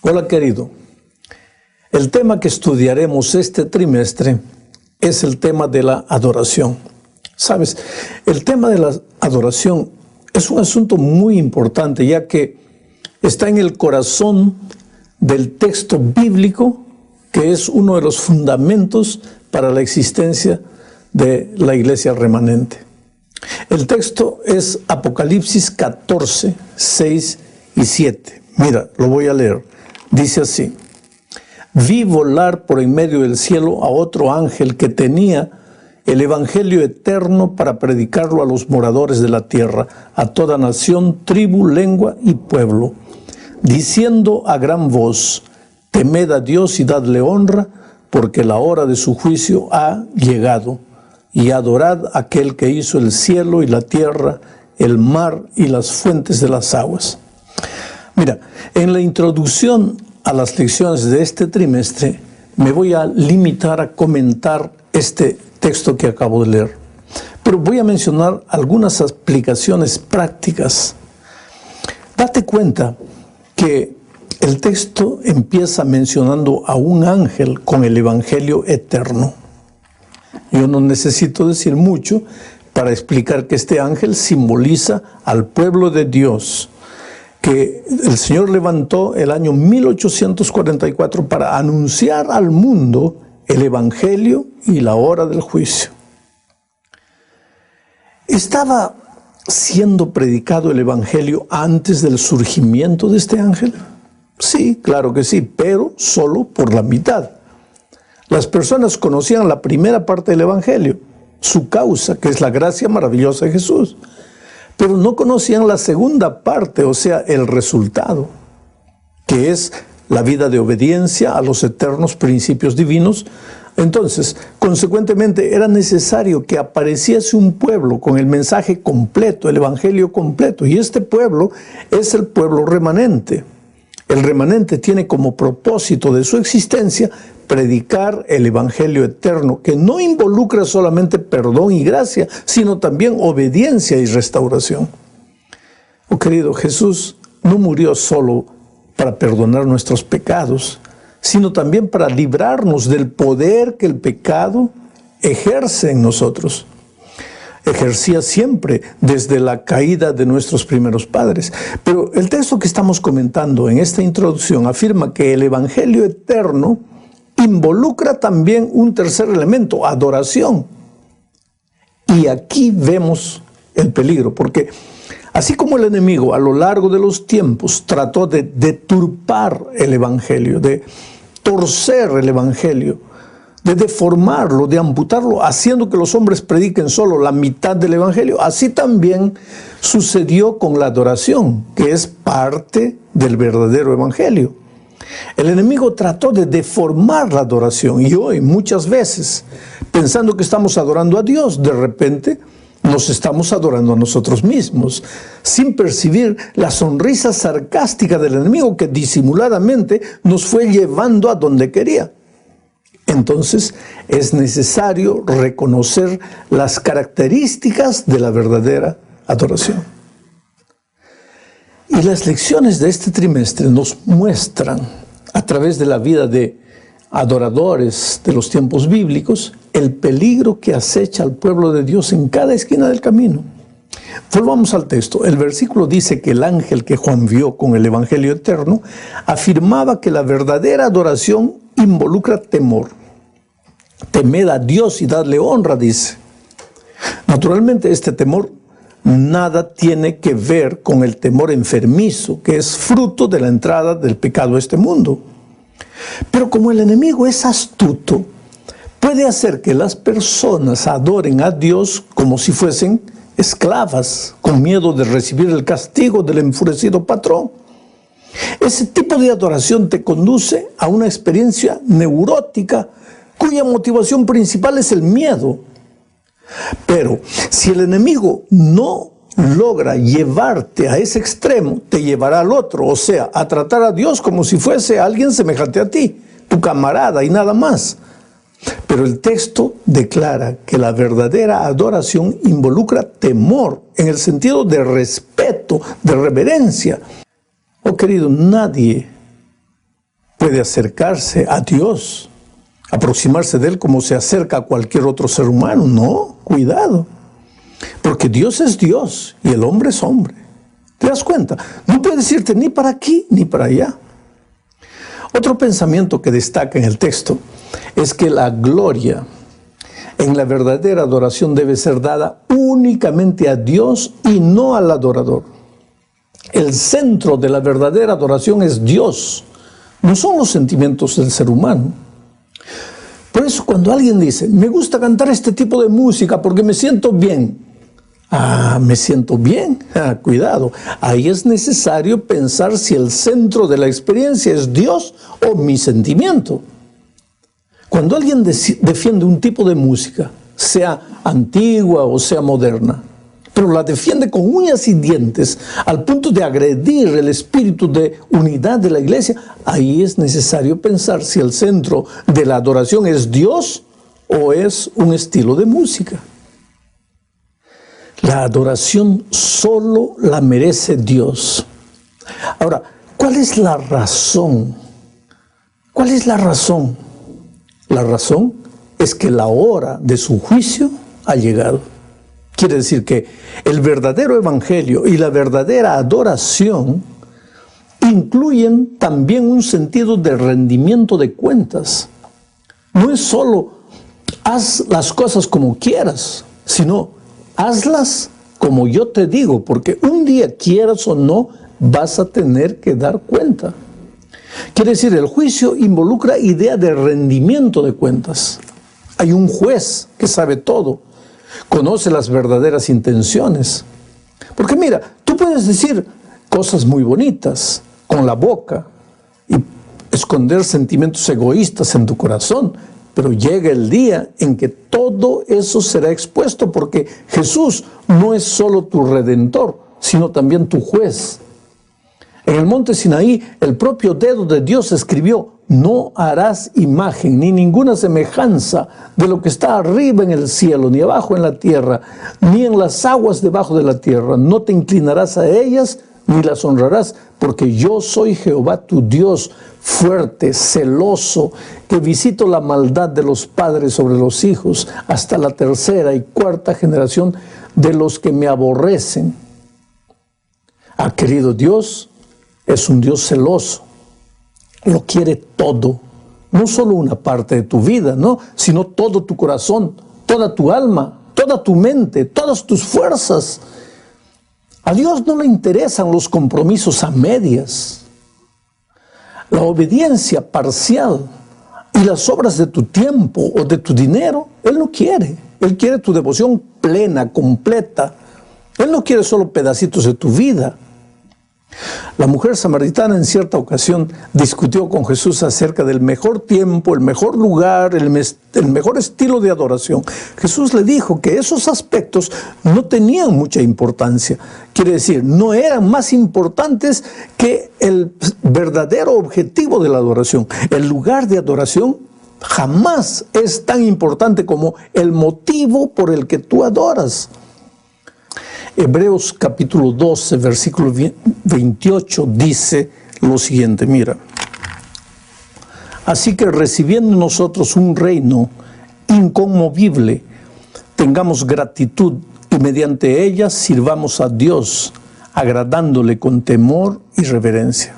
Hola querido, el tema que estudiaremos este trimestre es el tema de la adoración. Sabes, el tema de la adoración es un asunto muy importante, ya que está en el corazón del texto bíblico, que es uno de los fundamentos para la existencia de la iglesia remanente. El texto es Apocalipsis 14, 6 y 7. Mira, lo voy a leer. Dice así: vi volar por en medio del cielo a otro ángel que tenía el evangelio eterno para predicarlo a los moradores de la tierra, a toda nación, tribu, lengua y pueblo, diciendo a gran voz: temed a Dios y dadle honra, porque la hora de su juicio ha llegado, y adorad a aquel que hizo el cielo y la tierra, el mar y las fuentes de las aguas. Mira, en la introducción a las lecciones de este trimestre me voy a limitar a comentar este texto que acabo de leer, pero voy a mencionar algunas aplicaciones prácticas. Date cuenta que el texto empieza mencionando a un ángel con el evangelio eterno. Yo no necesito decir mucho para explicar que este ángel simboliza al pueblo de Dios, que el Señor levantó el año 1844 para anunciar al mundo el evangelio y la hora del juicio. ¿Estaba siendo predicado el evangelio antes del surgimiento de este ángel? Sí, claro que sí, pero solo por la mitad. Las personas conocían la primera parte del evangelio, su causa, que es la gracia maravillosa de Jesús, pero no conocían la segunda parte, o sea, el resultado, que es la vida de obediencia a los eternos principios divinos. Entonces, consecuentemente, era necesario que apareciese un pueblo con el mensaje completo, el evangelio completo, y este pueblo es el pueblo remanente. El remanente tiene como propósito de su existencia predicar el evangelio eterno, que no involucra solamente perdón y gracia, sino también obediencia y restauración. Oh querido, Jesús no murió solo para perdonar nuestros pecados, sino también para librarnos del poder que el pecado ejerce en nosotros. Ejercía siempre desde la caída de nuestros primeros padres. Pero el texto que estamos comentando en esta introducción afirma que el evangelio eterno involucra también un tercer elemento: adoración. Y aquí vemos el peligro, porque así como el enemigo a lo largo de los tiempos trató de deturpar el evangelio, de torcer el evangelio, de deformarlo, de amputarlo, haciendo que los hombres prediquen solo la mitad del evangelio, así también sucedió con la adoración, que es parte del verdadero evangelio. El enemigo trató de deformar la adoración, y hoy muchas veces, pensando que estamos adorando a Dios, de repente nos estamos adorando a nosotros mismos, sin percibir la sonrisa sarcástica del enemigo que disimuladamente nos fue llevando a donde quería. Entonces es necesario reconocer las características de la verdadera adoración. Y las lecciones de este trimestre nos muestran, a través de la vida de adoradores de los tiempos bíblicos, el peligro que acecha al pueblo de Dios en cada esquina del camino. Volvamos al texto. El versículo dice que el ángel que Juan vio con el evangelio eterno afirmaba que la verdadera adoración involucra temor. Temed a Dios y dadle honra, dice. Naturalmente, este temor nada tiene que ver con el temor enfermizo, que es fruto de la entrada del pecado a este mundo. Pero como el enemigo es astuto, puede hacer que las personas adoren a Dios como si fuesen esclavas, con miedo de recibir el castigo del enfurecido patrón. Ese tipo de adoración te conduce a una experiencia neurótica, cuya motivación principal es el miedo. Pero si el enemigo no logra llevarte a ese extremo, te llevará al otro, o sea, a tratar a Dios como si fuese alguien semejante a ti, tu camarada y nada más. Pero el texto declara que la verdadera adoración involucra temor, en el sentido de respeto, de reverencia. Oh querido, nadie puede acercarse a Dios, aproximarse de Él como se acerca a cualquier otro ser humano. No, cuidado. Porque Dios es Dios y el hombre es hombre. ¿Te das cuenta? No puedes irte ni para aquí ni para allá. Otro pensamiento que destaca en el texto es que la gloria en la verdadera adoración debe ser dada únicamente a Dios y no al adorador. El centro de la verdadera adoración es Dios, no son los sentimientos del ser humano. Por eso cuando alguien dice, me gusta cantar este tipo de música porque me siento bien. ¿Me siento bien? Cuidado, ahí es necesario pensar si el centro de la experiencia es Dios o mi sentimiento. Cuando alguien defiende un tipo de música, sea antigua o sea moderna, pero la defiende con uñas y dientes al punto de agredir el espíritu de unidad de la iglesia, ahí es necesario pensar si el centro de la adoración es Dios o es un estilo de música. La adoración solo la merece Dios. Ahora, ¿cuál es la razón? ¿Cuál es la razón? La razón es que la hora de su juicio ha llegado. Quiere decir que el verdadero evangelio y la verdadera adoración incluyen también un sentido de rendimiento de cuentas. No es solo haz las cosas como quieras, sino hazlas como yo te digo, porque un día, quieras o no, vas a tener que dar cuenta. Quiere decir, el juicio involucra idea de rendimiento de cuentas. Hay un juez que sabe todo, conoce las verdaderas intenciones. Porque mira, tú puedes decir cosas muy bonitas con la boca y esconder sentimientos egoístas en tu corazón, pero llega el día en que todo eso será expuesto, porque Jesús no es solo tu redentor, sino también tu juez. En el monte Sinaí, el propio dedo de Dios escribió, no harás imagen ni ninguna semejanza de lo que está arriba en el cielo, ni abajo en la tierra, ni en las aguas debajo de la tierra. No te inclinarás a ellas, ni las honrarás, porque yo soy Jehová tu Dios, fuerte, celoso, que visito la maldad de los padres sobre los hijos, hasta la tercera y cuarta generación de los que me aborrecen. Querido Dios, es un Dios celoso, lo quiere todo, no solo una parte de tu vida, ¿no? Sino todo tu corazón, toda tu alma, toda tu mente, todas tus fuerzas. A Dios no le interesan los compromisos a medias, la obediencia parcial y las obras de tu tiempo o de tu dinero. Él no quiere, Él quiere tu devoción plena, completa. Él no quiere solo pedacitos de tu vida. La mujer samaritana en cierta ocasión discutió con Jesús acerca del mejor tiempo, el mejor lugar, el mejor estilo de adoración. Jesús le dijo que esos aspectos no tenían mucha importancia. Quiere decir, no eran más importantes que el verdadero objetivo de la adoración. El lugar de adoración jamás es tan importante como el motivo por el que tú adoras. Hebreos capítulo 12, versículo 28 dice lo siguiente, mira. Así que recibiendo nosotros un reino inconmovible, tengamos gratitud y mediante ella sirvamos a Dios, agradándole con temor y reverencia.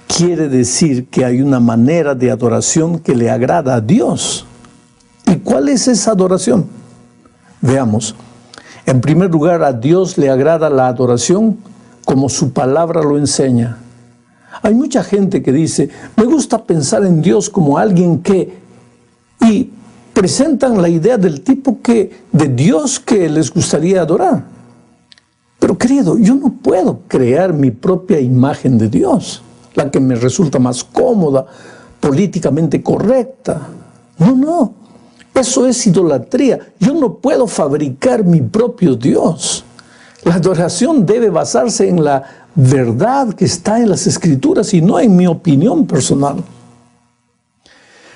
Quiere decir que hay una manera de adoración que le agrada a Dios. ¿Y cuál es esa adoración? Veamos. En primer lugar, a Dios le agrada la adoración como su palabra lo enseña. Hay mucha gente que dice, me gusta pensar en Dios como alguien que... Y presentan la idea del tipo de Dios que les gustaría adorar. Pero querido, yo no puedo crear mi propia imagen de Dios, la que me resulta más cómoda, políticamente correcta. No. Eso es idolatría. Yo no puedo fabricar mi propio Dios. La adoración debe basarse en la verdad que está en las Escrituras y no en mi opinión personal.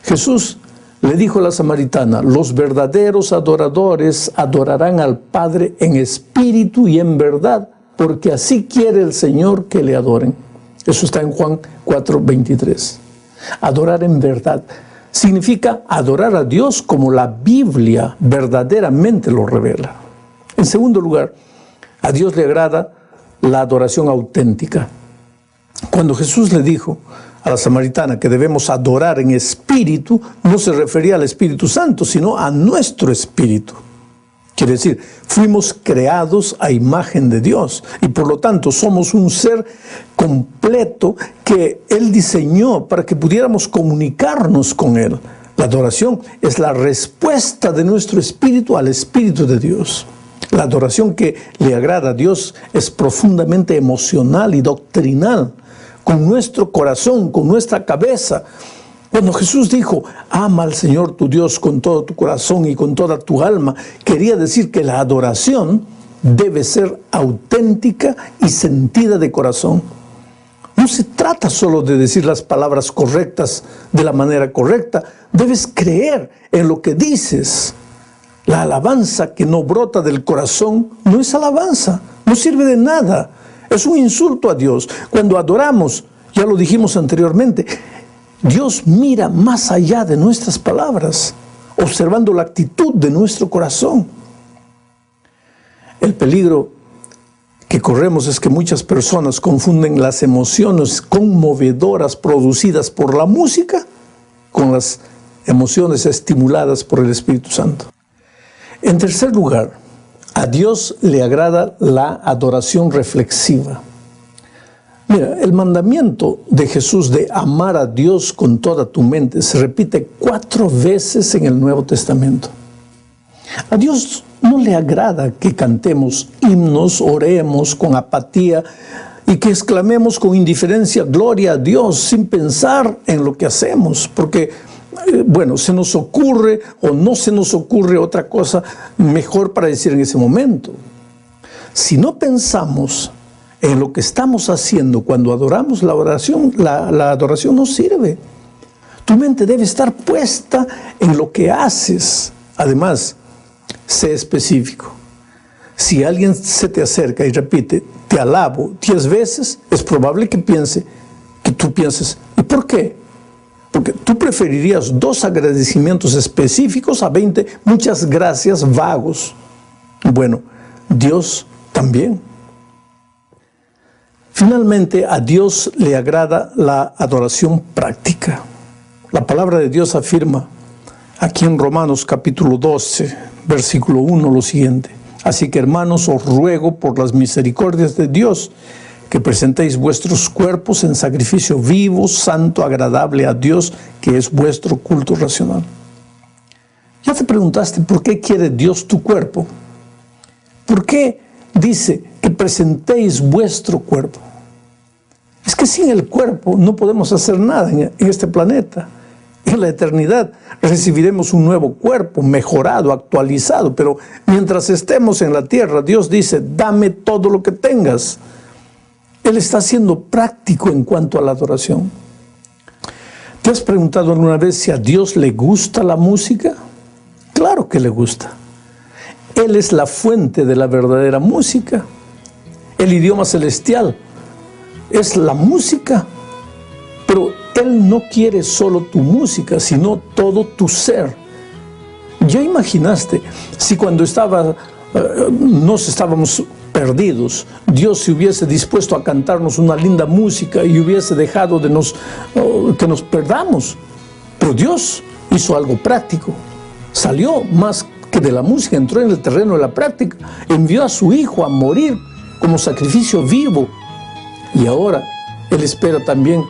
Jesús le dijo a la samaritana, los verdaderos adoradores adorarán al Padre en espíritu y en verdad, porque así quiere el Señor que le adoren. Eso está en Juan 4:23. Adorar en verdad significa adorar a Dios como la Biblia verdaderamente lo revela. En segundo lugar, a Dios le agrada la adoración auténtica. Cuando Jesús le dijo a la samaritana que debemos adorar en espíritu, no se refería al Espíritu Santo, sino a nuestro espíritu. Quiere decir, fuimos creados a imagen de Dios y por lo tanto somos un ser completo que Él diseñó para que pudiéramos comunicarnos con Él. La adoración es la respuesta de nuestro espíritu al Espíritu de Dios. La adoración que le agrada a Dios es profundamente emocional y doctrinal, con nuestro corazón, con nuestra cabeza. Cuando Jesús dijo, ama al Señor tu Dios con todo tu corazón y con toda tu alma, quería decir que la adoración debe ser auténtica y sentida de corazón. No se trata solo de decir las palabras correctas de la manera correcta, debes creer en lo que dices. La alabanza que no brota del corazón no es alabanza, no sirve de nada, es un insulto a Dios. Cuando adoramos, ya lo dijimos anteriormente, Dios mira más allá de nuestras palabras, observando la actitud de nuestro corazón. El peligro que corremos es que muchas personas confunden las emociones conmovedoras producidas por la música con las emociones estimuladas por el Espíritu Santo. En tercer lugar, a Dios le agrada la adoración reflexiva. Mira, el mandamiento de Jesús de amar a Dios con toda tu mente se repite 4 veces en el Nuevo Testamento. A Dios no le agrada que cantemos himnos, oremos con apatía y que exclamemos con indiferencia, gloria a Dios, sin pensar en lo que hacemos, porque, bueno, se nos ocurre o no se nos ocurre otra cosa mejor para decir en ese momento. Si no pensamos en lo que estamos haciendo cuando adoramos, la adoración no sirve. Tu mente debe estar puesta en lo que haces. Además, sé específico. Si alguien se te acerca y repite, te alabo 10 veces, es probable que tú pienses, ¿y por qué? Porque tú preferirías 2 agradecimientos específicos a 20 muchas gracias vagos. Bueno, Dios también. Finalmente, a Dios le agrada la adoración práctica. La palabra de Dios afirma aquí en Romanos capítulo 12, versículo 1, lo siguiente. Así que, hermanos, os ruego por las misericordias de Dios que presentéis vuestros cuerpos en sacrificio vivo, santo, agradable a Dios, que es vuestro culto racional. ¿Ya te preguntaste por qué quiere Dios tu cuerpo? ¿Por qué dice que presentéis vuestro cuerpo? Es que sin el cuerpo no podemos hacer nada en este planeta. En la eternidad recibiremos un nuevo cuerpo, mejorado, actualizado, pero mientras estemos en la tierra, Dios dice, dame todo lo que tengas. Él está siendo práctico en cuanto a la adoración. ¿Te has preguntado alguna vez si a Dios le gusta la música? Claro que le gusta. Él es la fuente de la verdadera música. El idioma celestial es la música, pero Él no quiere solo tu música, sino todo tu ser. ¿Ya imaginaste si cuando nos estábamos perdidos, Dios se hubiese dispuesto a cantarnos una linda música y hubiese dejado que nos perdamos? Pero Dios hizo algo práctico. Salió más que de la música, entró en el terreno de la práctica, envió a su Hijo a morir como sacrificio vivo. Y ahora Él espera también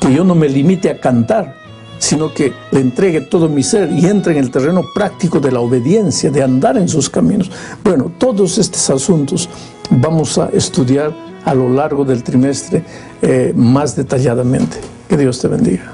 que yo no me limite a cantar, sino que le entregue todo mi ser y entre en el terreno práctico de la obediencia, de andar en sus caminos. Bueno, todos estos asuntos vamos a estudiar a lo largo del trimestre más detalladamente. Que Dios te bendiga.